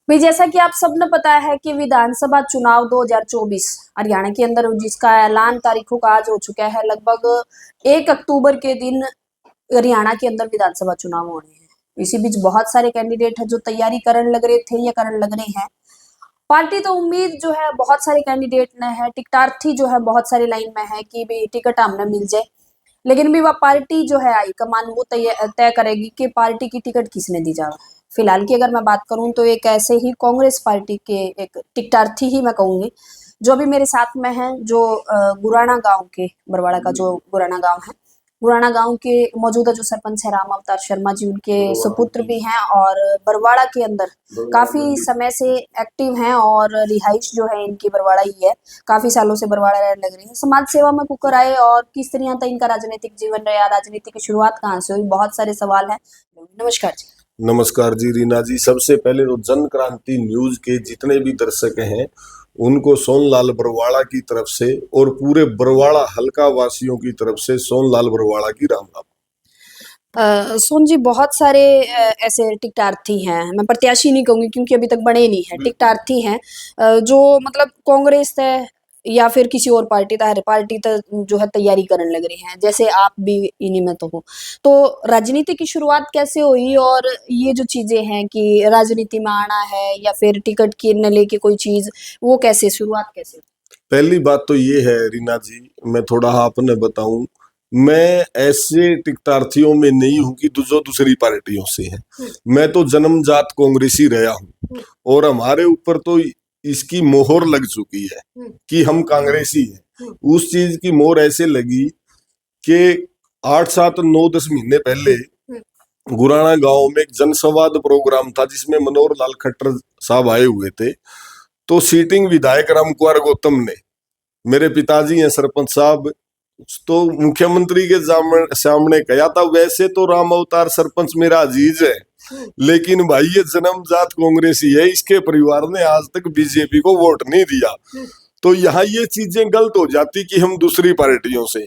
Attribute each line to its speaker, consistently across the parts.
Speaker 1: भाई जैसा कि आप सबने पता है कि विधानसभा चुनाव 2024 हरियाणा के अंदर जिसका ऐलान तारीखों का आज हो चुका है। लगभग 1 अक्टूबर के दिन हरियाणा के अंदर विधानसभा चुनाव होने हैं। इसी बीच बहुत सारे कैंडिडेट हैं जो तैयारी करने लग रहे थे या करने लग रहे हैं। पार्टी तो उम्मीद जो है बहुत सारे कैंडिडेट ने है, टिकटार्थी जो है बहुत सारी लाइन में है कि भाई टिकट हमने मिल जाए। लेकिन भी वह पार्टी जो है हाईकमान वो तय तय करेगी कि पार्टी की टिकट किसने दी जाए। फिलहाल की अगर मैं बात करूं तो एक ऐसे ही कांग्रेस पार्टी के एक टिकटार्थी ही मैं कहूंगी जो अभी मेरे साथ में है, जो गुराना गांव के बरवाड़ा का जो गुराना गांव है, गुराना गांव के मौजूदा जो सरपंच है राम अवतार शर्मा जी, उनके सुपुत्र भी हैं और बरवाड़ा के अंदर काफी समय से एक्टिव हैं और रिहाइश जो है इनकी बरवाड़ा ही है। काफी सालों से बरवाड़ा रहने लग रही है। समाज सेवा में कुकर आए और किस तरह तक इनका राजनीतिक जीवन रहा, राजनीति की शुरुआत कहाँ से हुई, बहुत सारे सवाल हैं। नमस्कार जी।
Speaker 2: नमस्कार जी रीना जी। सबसे पहले तो जन क्रांति न्यूज के जितने भी दर्शक हैं उनको सोनलाल बरवाड़ा की तरफ से और पूरे बरवाड़ा हलका वासियों की तरफ से सोनलाल बरवाड़ा की राम राम।
Speaker 1: सोन जी, बहुत सारे ऐसे टिकटार्थी हैं, मैं प्रत्याशी नहीं कहूंगी क्योंकि अभी तक बने नहीं है, टिकटार्थी हैं जो मतलब कांग्रेस है या फिर किसी और पार्टी था, हर पार्टी तक जो है तैयारी करने लग रही हैं, जैसे आप भी इन्हीं में तो हो। तो राजनीति की शुरुआत कैसे हुई और ये जो चीजें हैं कि राजनीति में आना है या फिर टिकट की न लेके कोई चीज, वो कैसे शुरुआत कैसे हुई?
Speaker 2: पहली बात तो ये है रीना जी, मैं थोड़ा आपने बताऊं, मैं ऐसे टिकटार्थियों में नहीं हूं कि जो दूसरी पार्टियों से हैं। मैं तो जन्मजात कांग्रेसी रहा हूं और हमारे ऊपर तो इसकी मोहर लग चुकी है कि हम कांग्रेसी हैं। उस चीज की मोहर ऐसे लगी कि 8 7 9 10 महीने पहले गुराना गांव में एक जनसंवाद प्रोग्राम था जिसमें मनोहर लाल खट्टर साहब आए हुए थे। तो सीटिंग विधायक रामकुमार गौतम ने, मेरे पिताजी हैं सरपंच साहब, तो मुख्यमंत्री के सामने कहा था वैसे तो राम अवतार सरपंच मेरा अजीज है, लेकिन भाई ये जन्मजात कांग्रेसी है, इसके परिवार ने आज तक बीजेपी को वोट नहीं दिया। तो यहाँ ये चीजें गलत हो जाती कि हम दूसरी पार्टियों से।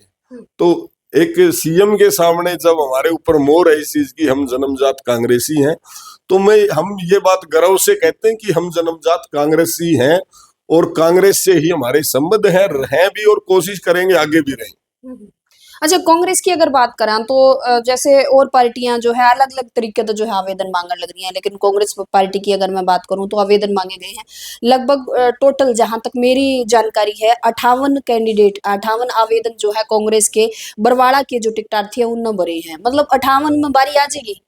Speaker 2: तो एक सीएम के सामने जब हमारे ऊपर मोहर है इस चीज की हम जन्मजात कांग्रेसी हैं, तो हम ये बात गर्व से कहते हैं कि हम जन्मजात कांग्रेसी हैं और कांग्रेस से ही हमारे संबंध हैं भी और कोशिश करेंगे आगे भी रहें।
Speaker 1: अच्छा, कांग्रेस की अगर बात करें तो जैसे और पार्टियां जो है अलग अलग तरीके से जो है आवेदन मांगने लग रही हैं, लेकिन कांग्रेस पार्टी की अगर मैं बात करूं तो आवेदन मांगे गए हैं लगभग टोटल जहां तक मेरी जानकारी है 58 आवेदन जो है कांग्रेस के बरवाड़ा के जो टिकटार्थी है उनने भरे हैं। मतलब 58 में बारी आ जाएगी।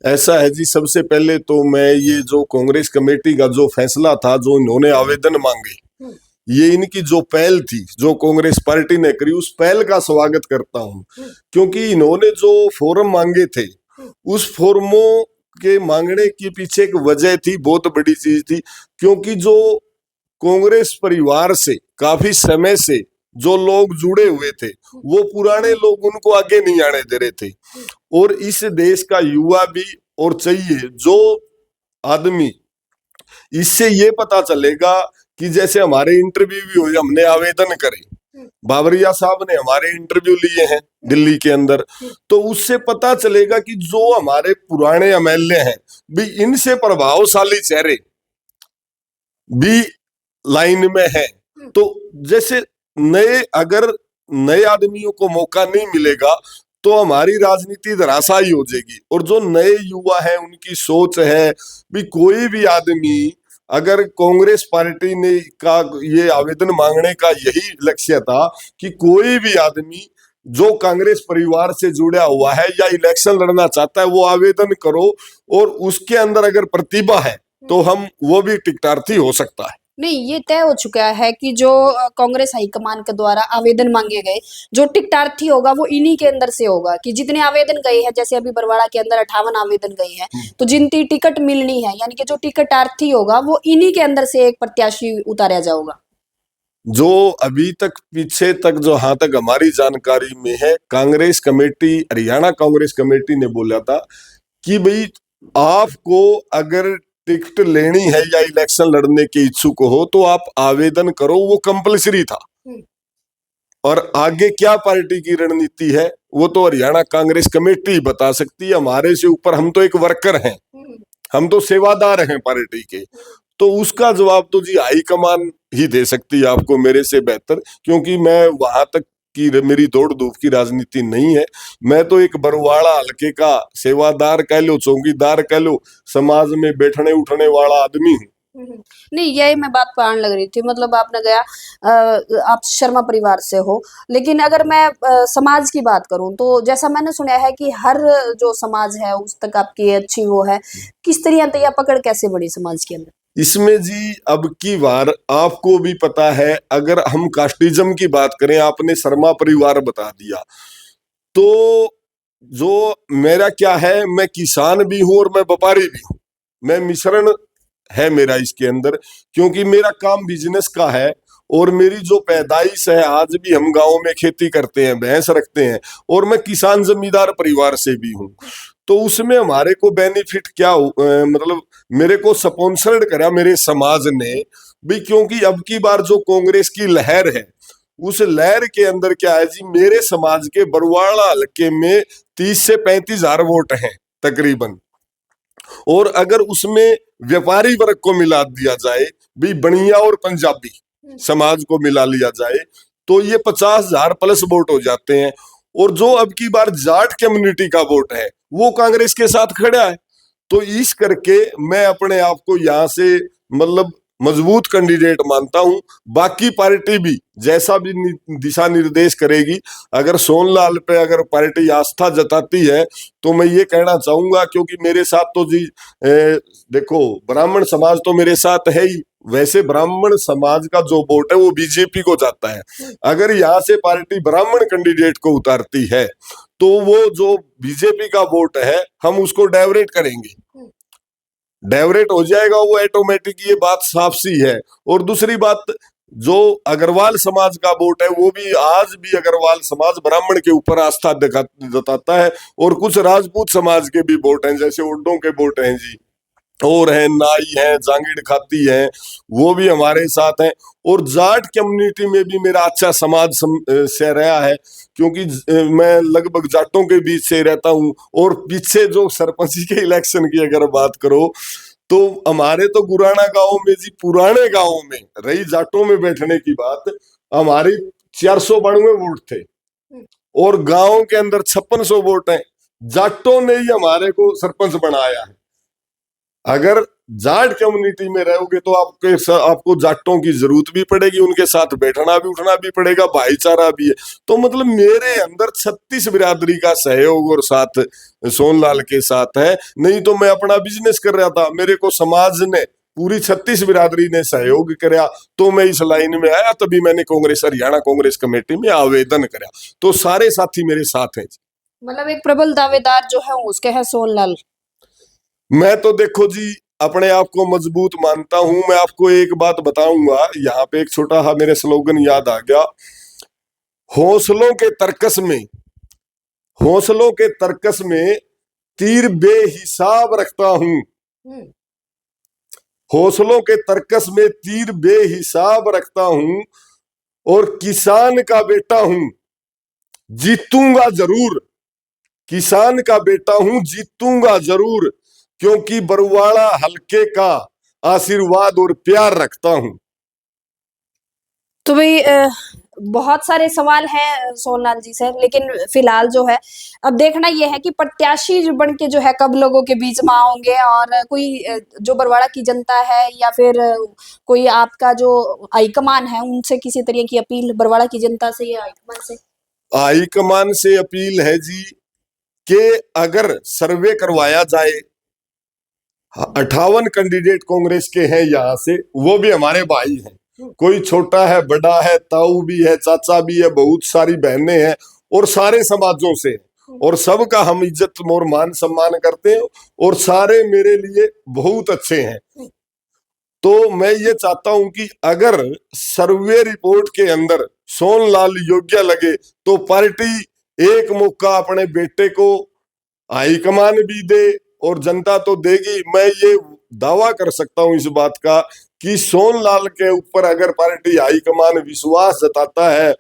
Speaker 2: ऐसा है जी, सबसे पहले तो मैं ये जो कांग्रेस कमेटी का जो फैसला था, जो इन्होंने आवेदन मांगे, ये इनकी जो पहल थी जो कांग्रेस पार्टी ने करी, उस पहल का स्वागत करता हूं। क्योंकि इन्होंने जो फॉर्म मांगे थे उस फॉर्मों के मांगने के पीछे एक वजह थी, बहुत बड़ी चीज थी। क्योंकि जो कांग्रेस परिवार से काफी समय से जो लोग जुड़े हुए थे वो पुराने लोग उनको आगे नहीं आने दे रहे थे। और इस देश का युवा भी और चाहिए जो आदमी, इससे ये पता चलेगा कि जैसे हमारे इंटरव्यू भी हुए, हमने आवेदन करे, बाबरिया साहब ने हमारे इंटरव्यू लिए हैं दिल्ली के अंदर, तो उससे पता चलेगा कि जो हमारे पुराने एमएलए हैं भी, इनसे प्रभावशाली चेहरे भी लाइन में है। तो जैसे अगर नए आदमियों को मौका नहीं मिलेगा तो हमारी राजनीति धराशायी हो जाएगी। और जो नए युवा है उनकी सोच है भी, कोई भी आदमी अगर कांग्रेस पार्टी ने का ये आवेदन मांगने का यही लक्ष्य था कि कोई भी आदमी जो कांग्रेस परिवार से जुड़ा हुआ है या इलेक्शन लड़ना चाहता है वो आवेदन करो, और उसके अंदर अगर प्रतिभा है तो हम वो भी टिकटार्थी हो सकता है।
Speaker 1: नहीं, ये तय हो चुका है कि जो कांग्रेस हाईकमान के द्वारा आवेदन मांगे गए, जो टिकटार्थी होगा वो इन्हीं के अंदर से होगा कि जितने आवेदन गए हैं, जैसे अभी बरवाड़ा के अंदर 58 आवेदन गए हैं, तो जिनकी टिकट मिलनी है यानी कि जो टिकटार्थी होगा वो इन्हीं के अंदर से एक प्रत्याशी उतारा जाएगा।
Speaker 2: जो अभी तक पीछे तक जहां तक हमारी जानकारी में है, कांग्रेस कमेटी, हरियाणा कांग्रेस कमेटी ने बोला था कि भाई आपको अगर टिकट लेनी है या इलेक्शन लड़ने के इच्छुक हो तो आप आवेदन करो, वो कंपलसरी था। और आगे क्या पार्टी की रणनीति है वो तो हरियाणा कांग्रेस कमेटी बता सकती है, हमारे से ऊपर, हम तो एक वर्कर हैं। हम तो सेवादार हैं पार्टी के। तो उसका जवाब तो जी हाईकमान ही दे सकती है आपको मेरे से बेहतर, क्योंकि मैं वहां तक की मेरी दौड़ धूप की राजनीति नहीं है। मैं तो एक बरवाड़ा हल्के का सेवादार कह लो, चौकीदार कह लो, समाज में बैठने उठने वाला आदमी हूँ।
Speaker 1: नहीं, यही मैं बात पान लग रही थी। मतलब आपने गया आप शर्मा परिवार से हो, लेकिन अगर मैं समाज की बात करूं तो जैसा मैंने सुना है कि हर जो समाज है उस तक आपकी अच्छी वो है। किस तरह तैया पकड़ कैसे बढ़ी समाज के अंदर?
Speaker 2: इसमें जी अब की बार आपको भी पता है, अगर हम कास्टिज्म की बात करें, आपने शर्मा परिवार बता दिया, तो जो मेरा क्या है, मैं किसान भी हूं और मैं व्यापारी भी हूं। मैं मिश्रण है मेरा इसके अंदर, क्योंकि मेरा काम बिजनेस का है और मेरी जो पैदाइश है, आज भी हम गांव में खेती करते हैं, भैंस रखते हैं, और मैं किसान जमींदार परिवार से भी हूं। तो उसमें हमारे को बेनिफिट क्या मतलब मेरे को स्पॉन्सर्ड करा मेरे समाज ने भी, क्योंकि अब की बार जो कांग्रेस की लहर है, उस लहर के अंदर क्या है जी, मेरे समाज के बरवाड़ा हल्के में 30 से 35 हजार वोट हैं तकरीबन। और अगर उसमें व्यापारी वर्ग को मिला दिया जाए, भी बनिया और पंजाबी समाज को मिला लिया जाए, तो ये 50,000 प्लस वोट हो जाते हैं। और जो अब की बार जाट कम्युनिटी का वोट है, वो कांग्रेस के साथ खड़ा है। तो इस करके मैं अपने आप को यहाँ से मतलब मजबूत कैंडिडेट मानता हूं। बाकी पार्टी भी जैसा भी दिशा निर्देश करेगी, अगर सोनलाल पे अगर पार्टी आस्था जताती है, तो मैं ये कहना चाहूंगा, क्योंकि मेरे साथ तो जी देखो, ब्राह्मण समाज तो मेरे साथ है ही। वैसे ब्राह्मण समाज का जो वोट है वो बीजेपी को जाता है। अगर यहाँ से पार्टी ब्राह्मण कैंडिडेट को उतारती है, तो वो जो बीजेपी का वोट है, हम उसको डाइवर्ट करेंगे, डाइवर्ट हो जाएगा वो ऑटोमेटिक, ये बात साफ सी है। और दूसरी बात, जो अग्रवाल समाज का वोट है, वो भी आज भी अग्रवाल समाज ब्राह्मण के ऊपर आस्था जताता है। और कुछ राजपूत समाज के भी वोट हैं, जैसे उड्डों के वोट हैं जी, और है नाई है, जांगीड़ खाती है, वो भी हमारे साथ हैं। और जाट कम्युनिटी में भी मेरा अच्छा समाज से रहा है, क्योंकि मैं लगभग जाटों के बीच से रहता हूँ। और पीछे जो सरपंच के इलेक्शन की अगर बात करो, तो हमारे तो गुराना गांव में जी, पुराने गांव में रही जाटों में बैठने की बात, हमारी 492 वोट थे और गांव के अंदर 5600 वोट हैं। जाटों ने ही हमारे को सरपंच बनाया है। अगर जाट कम्युनिटी में रहोगे तो आपको जाटों की जरूरत भी पड़ेगी, उनके साथ बैठना भी उठना भी पड़ेगा, भाईचारा भी है। तो मतलब मेरे अंदर 36 बिरादरी का सहयोग और साथ सोनलाल के साथ है। नहीं तो मैं अपना बिजनेस कर रहा था, मेरे को समाज ने पूरी 36 बिरादरी ने सहयोग कराया, तो मैं इस लाइन में आया। तभी मैंने कांग्रेस, हरियाणा कांग्रेस कमेटी में आवेदन करा। तो सारे साथी मेरे साथ हैं।
Speaker 1: मतलब एक प्रबल दावेदार जो है उसके है सोनलाल।
Speaker 2: मैं तो देखो जी अपने आप को मजबूत मानता हूं। मैं आपको एक बात बताऊंगा, यहाँ पे एक छोटा सा मेरे स्लोगन याद आ गया। हौसलों के तर्कस में, हौसलों के तर्कस में तीर बेहिसाब रखता हूं। हौसलों के तर्कस में तीर बेहिसाब रखता हूं, और किसान का बेटा हूं, जीतूंगा जरूर। किसान का बेटा हूं, जीतूंगा जरूर, क्योंकि बरवाड़ा हल्के का आशीर्वाद और प्यार रखता हूं।
Speaker 1: तो भाई बहुत सारे सवाल हैं सोनलाल जी से, लेकिन फिलहाल जो है अब देखना यह है कि प्रत्याशी जो बन के जो है कब लोगों के बीच में होंगे, और कोई जो बरवाड़ा की जनता है या फिर कोई आपका जो हाईकमान है उनसे किसी तरह की अपील बरवाड़ा की जनता से या हाईकमान से?
Speaker 2: हाईकमान से अपील है जी कि अगर सर्वे करवाया जाए, 58 कैंडिडेट कांग्रेस के हैं यहाँ से, वो भी हमारे भाई हैं। कोई छोटा है, बड़ा है, ताऊ भी है, चाचा भी है, बहुत सारी बहनें हैं, और सारे समाजों से, और सबका हम इज्जत और मान सम्मान करते हैं, और सारे मेरे लिए बहुत अच्छे हैं। तो मैं ये चाहता हूं कि अगर सर्वे रिपोर्ट के अंदर सोनलाल योग्य लगे, तो पार्टी एक मौका अपने बेटे को हाईकमान भी दे, और जनता तो देगी। मैं ये दावा कर सकता हूं इस बात का कि सोनलाल के ऊपर अगर पार्टी हाईकमान विश्वास जताता है,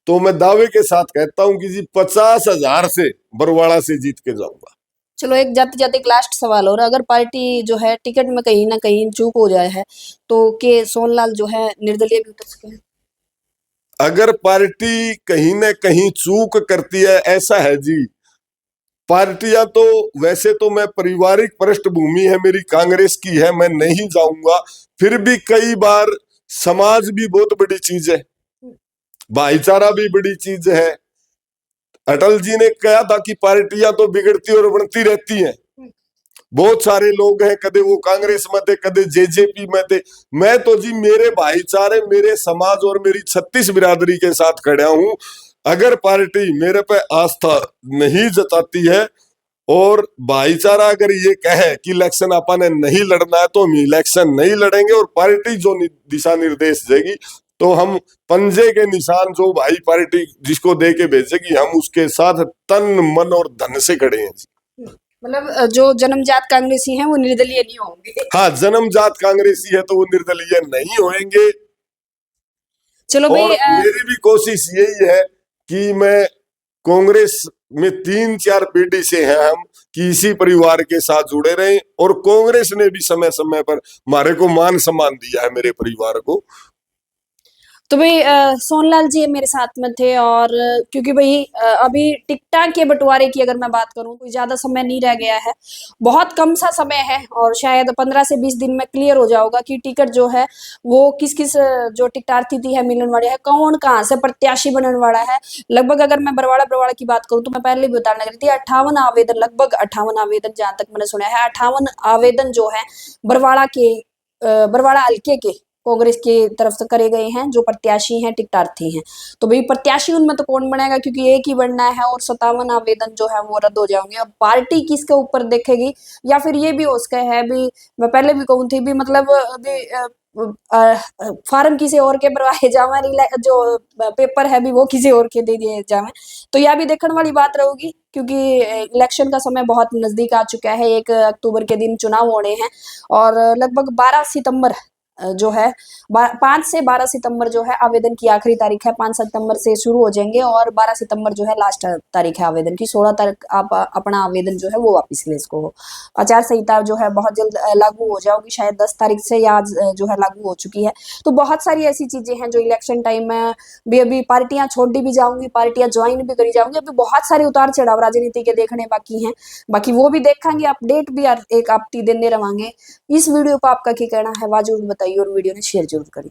Speaker 2: तो मैं दावे के साथ कहता हूं कि जी 50,000 से बरवाड़ा से जीत के जाऊंगा।
Speaker 1: चलो एक जाते जाते एक लास्ट सवाल और, अगर पार्टी जो है टिकट में कहीं ना कहीं चूक हो जाए है तो के सोनलाल जो है निर्दलीय भी उतर सके हैं?
Speaker 2: अगर पार्टी कहीं न कहीं चूक करती है, ऐसा है जी, पार्टियां तो वैसे तो मैं पारिवारिक पृष्ठभूमि है मेरी कांग्रेस की है, मैं नहीं जाऊंगा, फिर भी कई बार समाज भी बहुत बड़ी चीज है, भाईचारा भी बड़ी चीज है। अटल जी ने कहा था कि पार्टियां तो बिगड़ती और बनती रहती हैं, बहुत सारे लोग हैं, कदे वो कांग्रेस में थे, कदे जेजेपी में थे। मैं तो जी मेरे भाईचारे, मेरे समाज और मेरी 36 बिरादरी के साथ खड़ा हूं। अगर पार्टी मेरे पे आस्था नहीं जताती है और भाईचारा अगर ये कहे कि इलेक्शन अपन ने नहीं लड़ना है, तो हम इलेक्शन नहीं लड़ेंगे, और पार्टी जो दिशा निर्देश देगी तो हम पंजे के निशान जो भाई पार्टी जिसको दे के भेजेगी, हम उसके साथ तन मन और धन से खड़े हैं जी।
Speaker 1: मतलब जो जन्मजात कांग्रेसी हैं वो निर्दलीय नहीं होंगे।
Speaker 2: हाँ, जन्मजात कांग्रेसी है तो वो निर्दलीय नहीं होंगे।
Speaker 1: चलो
Speaker 2: और
Speaker 1: भाई
Speaker 2: मेरी भी कोशिश यही है कि मैं कांग्रेस में 3-4 पीढ़ी से हैं हम, कि इसी परिवार के साथ जुड़े रहें, और कांग्रेस ने भी समय समय पर हमारे को मान सम्मान दिया है, मेरे परिवार को।
Speaker 1: तो भाई सोनलाल जी मेरे साथ में थे, और क्योंकि भाई अभी टिकटॉक के बंटवारे की अगर मैं बात करूं, कोई ज्यादा समय नहीं रह गया है, बहुत कम सा समय है, और शायद 15 से 20 दिन में क्लियर हो जाएगा कि टिकट जो है वो किस किस जो टिकटार्थी थी है मिलने वाले है, कौन कहाँ से प्रत्याशी बनने वाला है। लगभग अगर मैं बरवाड़ा बरवाड़ा की बात करूं तो मैं पहले भी बताने लगी थी, 58 आवेदन, लगभग 58 आवेदन जहां तक मैंने सुना है, 58 आवेदन जो है बरवाड़ा के बरवाड़ा हल्के के कांग्रेस की तरफ से करे गए हैं, जो प्रत्याशी हैं टिकटार्थी हैं। तो भाई प्रत्याशी उनमें तो कौन बनेगा, क्योंकि एक ही बनना है, और 57 आवेदन जो है वो रद्द हो जाएंगे। अब पार्टी किसके ऊपर देखेगी, या फिर ये भी हो सकता है भी, मैं पहले भी कहूँ थी भी, मतलब अभी फार्म किसी और के भरवाए जावे, जो पेपर है भी वो किसी और के दे दिए जावे, तो यह भी देखने वाली बात रहेगी, क्योंकि इलेक्शन का समय बहुत नजदीक आ चुका है। 1 अक्टूबर के दिन चुनाव होने हैं, और लगभग 12 सितंबर जो है 5 से 12 सितंबर जो है आवेदन की आखिरी तारीख है। 5 सितंबर से शुरू हो जाएंगे और 12 सितंबर जो है लास्ट तारीख है आवेदन की। 16 तारीख आप अपना आवेदन जो है वो वापस ले इसको। आचार संहिता जो है बहुत जल्द लागू हो जाएगी, शायद 10 तारीख से, या आज जो है लागू हो चुकी है। तो बहुत सारी ऐसी चीजें हैं जो इलेक्शन टाइम में भी, अभी पार्टियां छोड़ भी जाऊंगी, पार्टियां ज्वाइन भी करी जाऊंगी, अभी बहुत सारे उतार चढ़ाव राजनीति के देखने बाकी हैं, बाकी वो भी देखेंगे, अपडेट भी एक आपकी देने रहेंगे। इस वीडियो पर आपका क्या कहना है, वाजब बताइए, और वीडियो ने शेयर जरूर करें।